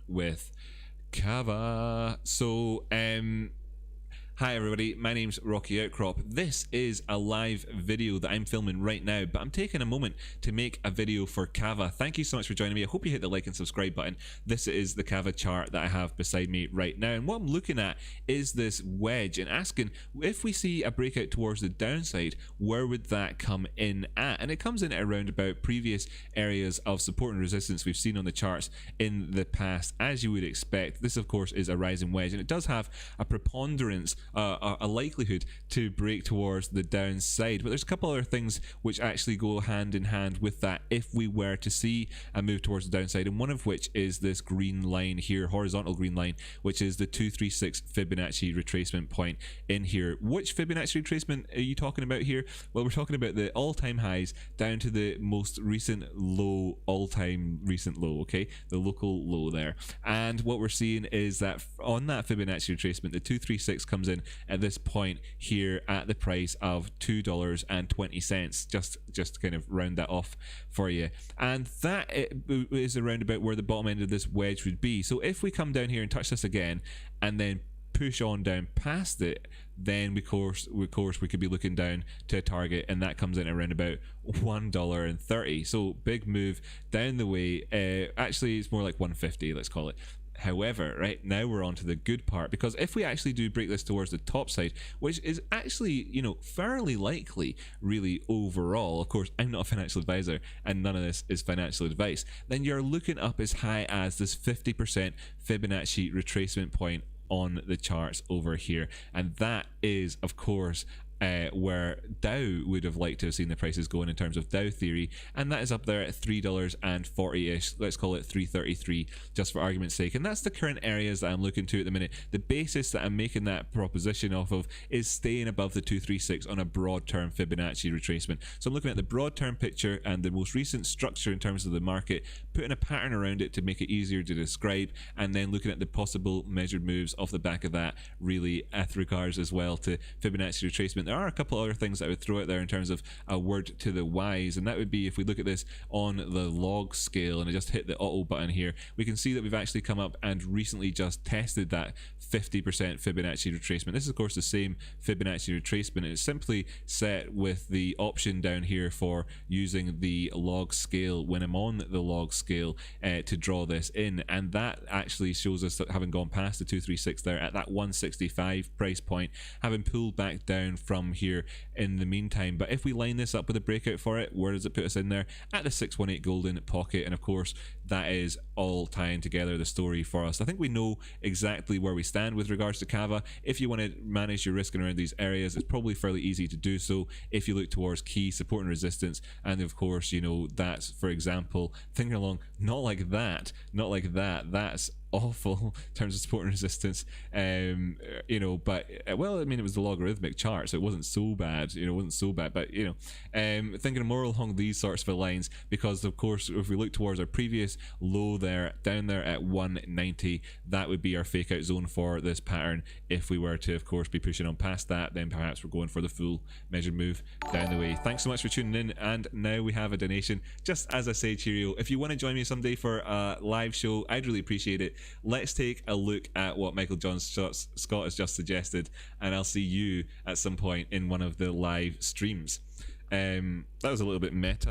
with KAVA. So, hi everybody, my name's Rocky Outcrop. This is a live video that I'm filming right now, but I'm taking a moment to make a video for KAVA. Thank you so much for joining me. I hope you hit the like and subscribe button. This is the KAVA chart that I have beside me right now, and what I'm looking at is this wedge and asking if we see a breakout towards the downside, where would that come in at? And it comes in at around about previous areas of support and resistance we've seen on the charts in the past, as you would expect. This of course is a rising wedge, and it does have a preponderance, a likelihood to break towards the downside, but there's a couple other things which actually go hand in hand with that if we were to see a move towards the downside, and one of which is this green line here, horizontal green line, which is the 236 Fibonacci retracement point in here. Which Fibonacci retracement are you talking about here? Well, we're talking about the all-time highs down to the most recent low, all-time recent low, okay, the local low there. And what we're seeing is that on that Fibonacci retracement, the 236 comes in at this point here at the price of $2.20, just to kind of round that off for you, and that is around about where the bottom end of this wedge would be. So if we come down here and touch this again and then push on down past it, then of course we could be looking down to a target, and that comes in around about $1.30. so big move down the way. Actually it's more like 150, let's call it. However, right now we're on to the good part, because if we actually do break this towards the top side, which is actually, you know, fairly likely really overall, of course I'm not a financial advisor and none of this is financial advice, then you're looking up as high as this 50% Fibonacci retracement point on the charts over here, and that is of course where Dow would have liked to have seen the prices going in terms of Dow theory, and that is up there at $3.40-ish. Let's call it 333 just for argument's sake, and that's the current areas that I'm looking to at the minute. The basis that I'm making that proposition off of is staying above the 236 on a broad term Fibonacci retracement. So I'm looking at the broad term picture and the most recent structure in terms of the market, putting a pattern around it to make it easier to describe, and then looking at the possible measured moves off the back of that, really, with regards as well to Fibonacci retracement. There are a couple other things that I would throw out there in terms of a word to the wise, and that would be if we look at this on the log scale, and I just hit the auto button here, we can see that we've actually come up and recently just tested that 50% Fibonacci retracement. This is of course the same Fibonacci retracement, and it's simply set with the option down here for using the log scale when I'm on the log scale to draw this in, and that actually shows us that having gone past the 236 there at that 165 price point, having pulled back down from here in the meantime. But if we line this up with a breakout for it, where does it put us in there? At the 618 golden pocket, and of course that is all tying together the story for us. I think we know exactly where we stand with regards to KAVA. If you want to manage your risk around these areas, it's probably fairly easy to do so if you look towards key support and resistance, and of course, you know, that's, for example, thinking along, not like that, that's awful in terms of support and resistance, you know, but well, I mean, it was the logarithmic chart, so it wasn't so bad, you know, it wasn't so bad, but you know, thinking more along these sorts of lines, because of course if we look towards our previous low there, down there at 190, that would be our fake out zone for this pattern. If we were to of course be pushing on past that, then perhaps we're going for the full measured move down the way. Thanks so much for tuning in, and now we have a donation. Just as I say, cheerio. If you want to join me someday for a live show, I'd really appreciate it. Let's take a look at what Michael John Scott has just suggested, and I'll see you at some point in one of the live streams. That was a little bit meta.